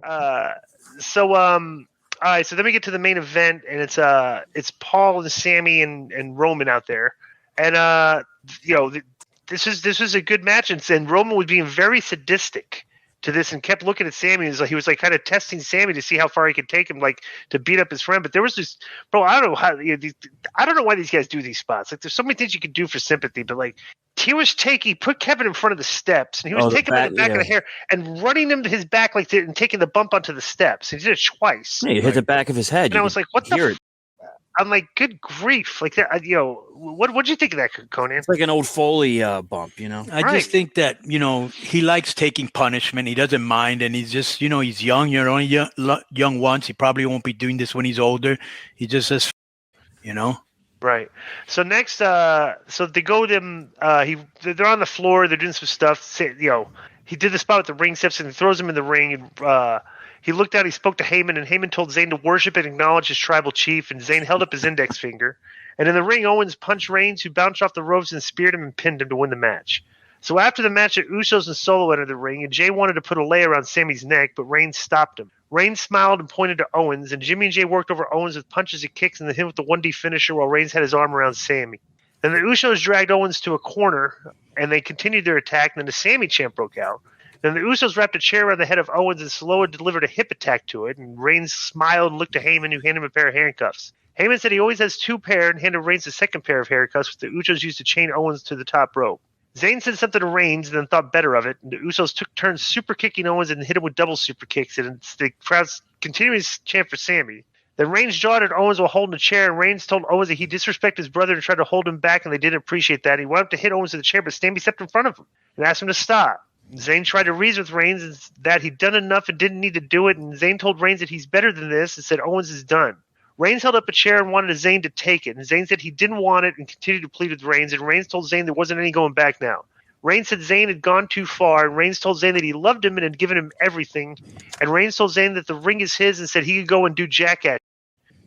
Uh, all right. So then we get to the main event, and it's Paul and Sammy and Roman out there, and this was a good match, and Roman was being very sadistic to this and kept looking at Sammy. He was like kind of testing Sammy to see how far he could take him, like to beat up his friend. But there was this, bro. I don't know how. I don't know why these guys do these spots. Like, there's so many things you could do for sympathy, but like he put Kevin in front of the steps, and he was taking him in the back of the hair and running him to his back and taking the bump onto the steps. He did it twice. Yeah, he hit the back of his head. And I was like, what the? I'm like, good grief! Like that, what'd you think of that, Konnan? It's like an old Foley bump, I just think that he likes taking punishment. He doesn't mind, and he's just he's young. You're only young once. He probably won't be doing this when he's older. He just says, Right. So next, so they go to him. They're on the floor. They're doing some stuff. He did the spot with the ring steps and he throws him in the ring. And he looked out. He spoke to Heyman, and Heyman told Zayn to worship and acknowledge his tribal chief. And Zayn held up his index finger. And in the ring, Owens punched Reigns, who bounced off the ropes and speared him and pinned him to win the match. So after the match, the Usos and Solo entered the ring, and Jay wanted to put a lay around Sammy's neck, but Reigns stopped him. Reigns smiled and pointed to Owens, and Jimmy and Jay worked over Owens with punches and kicks and then hit with the 1D finisher while Reigns had his arm around Sammy. Then the Usos dragged Owens to a corner, and they continued their attack, and then the Sammy chant broke out. Then the Usos wrapped a chair around the head of Owens and Solo delivered a hip attack to it, and Reigns smiled and looked to Heyman, who handed him a pair of handcuffs. Heyman said he always has two pair and handed Reigns the second pair of handcuffs, which the Usos used to chain Owens to the top rope. Zayn said something to Reigns and then thought better of it, and the Usos took turns super kicking Owens and hit him with double super kicks, and the crowd's continuing to chant for Sammy. Then Reigns jawed at Owens while holding a chair, and Reigns told Owens that he disrespected his brother and tried to hold him back, and they didn't appreciate that. He wanted to hit Owens with the chair, but Sammy stepped in front of him and asked him to stop. Zayn tried to reason with Reigns that he'd done enough and didn't need to do it, and Zayn told Reigns that he's better than this and said Owens is done. Reigns held up a chair and wanted Zayn to take it, and Zayn said he didn't want it and continued to plead with Reigns, and Reigns told Zayn there wasn't any going back now. Reigns said Zayn had gone too far, and Reigns told Zayn that he loved him and had given him everything, and Reigns told Zayn that the ring is his and said he could go and do jackass.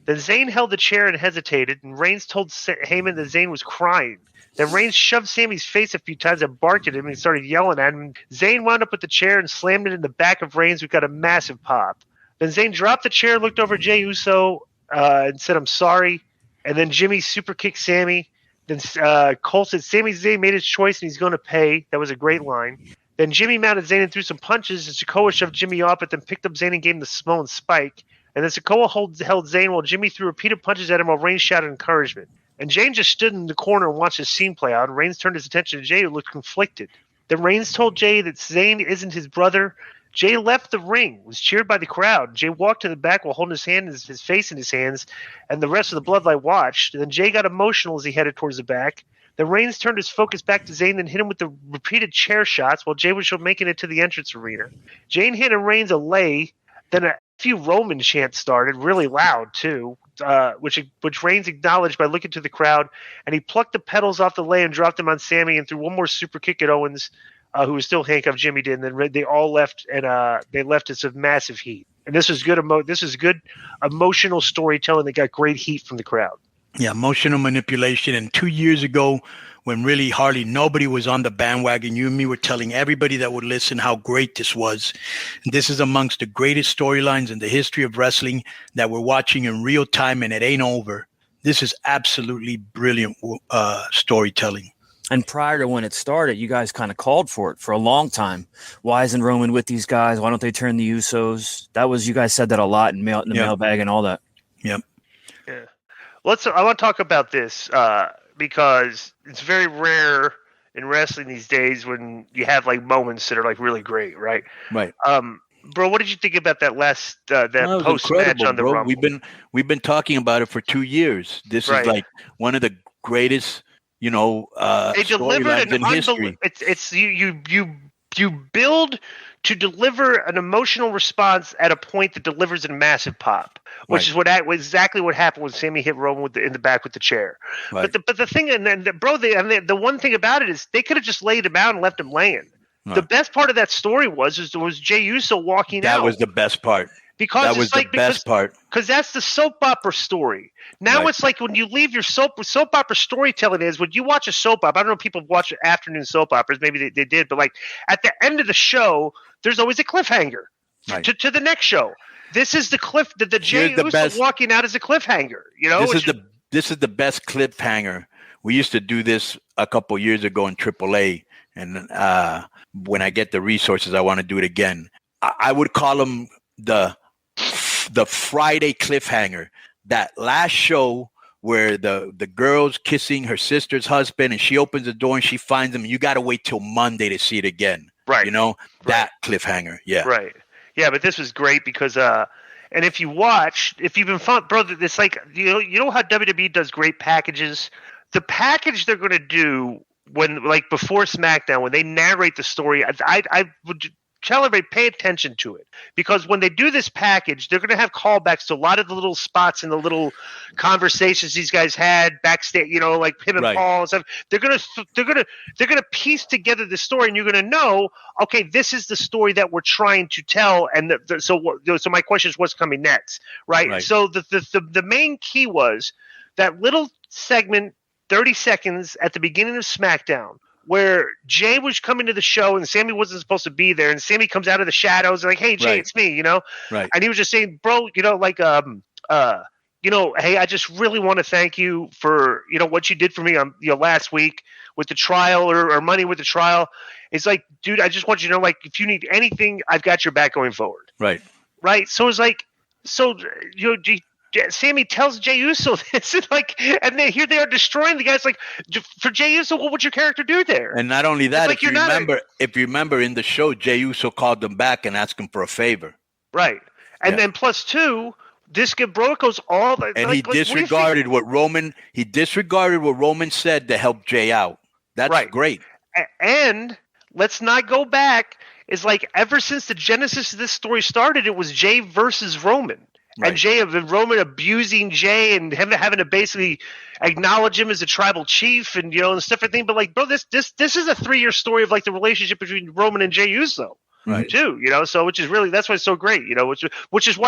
Then Zayn held the chair and hesitated, and Reigns told Heyman that Zayn was crying. Then Reigns shoved Sammy's face a few times and barked at him and he started yelling at him. Zayn wound up with the chair and slammed it in the back of Reigns, who got a massive pop. Then Zayn dropped the chair and looked over Jey Uso and said, I'm sorry. And then Jimmy super kicked Sammy. Then Cole said Sami Zayn made his choice and he's going to pay. That was a great line. Then Jimmy mounted Zayn and threw some punches, and Sikoa shoved Jimmy off, but then picked up Zayn and gave him the Samoan spike. And then Sikoa held Zayn while Jimmy threw repeated punches at him while Reigns shouted encouragement. And Zayn just stood in the corner and watched the scene play out, and Reigns turned his attention to Jay, who looked conflicted. Then Reigns told Jay that Zayn isn't his brother. Jay left the ring, was cheered by the crowd. Jay walked to the back while holding his face in his hands, and the rest of the Bloodline watched. And then Jay got emotional as he headed towards the back. Then Reigns turned his focus back to Zayn and hit him with the repeated chair shots while Jay was making it to the entrance arena. Jay hit Reigns a lay. Then a few Roman chants started, really loud too, which Reigns acknowledged by looking to the crowd, and he plucked the pedals off the lay and dropped them on Sammy and threw one more super kick at Owens, who was still handcuffed. Jimmy did, and then they all left, and they left us with massive heat. And this was good. This is good emotional storytelling that got great heat from the crowd. Yeah, emotional manipulation. And 2 years ago, when really hardly nobody was on the bandwagon, you and me were telling everybody that would listen how great this was. And this is amongst the greatest storylines in the history of wrestling that we're watching in real time, and it ain't over. This is absolutely brilliant storytelling. And prior to when it started, you guys kind of called for it for a long time. Why isn't Roman with these guys? Why don't they turn the Usos? You guys said that a lot in the mailbag and all that. Yep. Yeah. I want to talk about this because it's very rare in wrestling these days when you have like moments that are like really great, right? Right. Bro, what did you think about that last post match on the Rumble? We've been talking about it for 2 years. This is like one of the greatest, storylines in history. It's you build to deliver an emotional response at a point that delivers a massive pop, which is exactly what happened when Sammy hit Roman in the back with the chair. Right. But the thing, the one thing about it is they could have just laid him out and left him laying. Right. The best part of that story was Jey Uso walking out. That was the best part. Because best part. Because that's the soap opera story. Now it's like when you leave your soap opera storytelling is when you watch a soap opera. I don't know if people watch afternoon soap operas. Maybe they did. But like at the end of the show, there's always a cliffhanger. to the next show. This is the cliff that the Jey Uso walking out as a cliffhanger. You know, this is the best cliffhanger. We used to do this a couple years ago in AAA, and when I get the resources, I want to do it again. I would call them the Friday cliffhanger. That last show where the girl's kissing her sister's husband, and she opens the door and she finds him. You got to wait till Monday to see it again. Right. You know, that cliffhanger. Yeah. Right. Yeah, but this was great because and if you watch, if you've been fun, bro, it's like you know how WWE does great packages. The package they're going to do when before SmackDown, when they narrate the story, I would tell everybody pay attention to it, because when they do this package, they're going to have callbacks to a lot of the little spots and the little conversations these guys had backstage. You know, like him and Paul and stuff. They're gonna piece together the story, and you're going to know, okay, this is the story that we're trying to tell. And so my question is, what's coming next, right? So the main key was that little segment, 30 seconds at the beginning of SmackDown, where Jay was coming to the show and Sammy wasn't supposed to be there, and Sammy comes out of the shadows and like, hey, Jay, it's me, you know? Right. And he was just saying, bro, you know, like, hey, I just really want to thank you for, you know, what you did for me on, you know, last week with the trial or money with the trial. It's like, dude, I just want you to know, like, if you need anything, I've got your back going forward. Right. Right. So it's like, you know, Sammy tells Jey Uso this, and here they are destroying the guys. Like, for Jey Uso, what would your character do there? And not only that, if you remember in the show, Jey Uso called them back and asked him for a favor. Right, and then plus two, this goes all the. And he disregarded what Roman. He disregarded what Roman said to help Jey out. That's great. And let's not go back. It's like ever since the genesis of this story started, it was Jey versus Roman. Right. And Roman abusing Jey and him having to basically acknowledge him as a tribal chief and, you know, and stuff like that. But like, bro, this is a 3-year story of like the relationship between Roman and Jey Uso, too, you know. So which is that's why it's so great, you know, which is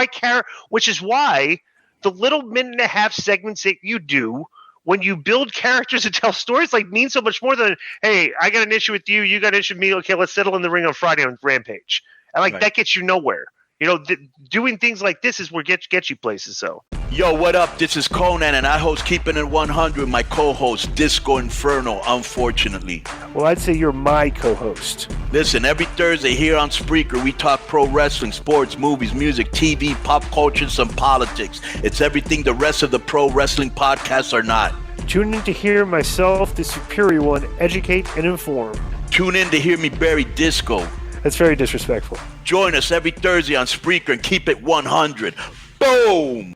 why the little minute and a half segments that you do when you build characters and tell stories like mean so much more than, hey, I got an issue with you, you got an issue with me. Okay, let's settle in the ring on Friday on Rampage, and that gets you nowhere. You know, doing things like this is where get you places. So, yo, what up? This is Konnan, and I host Keeping It 100. My co-host Disco Inferno. Unfortunately, well, I'd say you're my co-host. Listen, every Thursday here on Spreaker, we talk pro wrestling, sports, movies, music, TV, pop culture, and some politics. It's everything the rest of the pro wrestling podcasts are not. Tune in to hear myself, the superior one, educate and inform. Tune in to hear me bury Disco. That's very disrespectful. Join us every Thursday on Spreaker and keep it 100. Boom!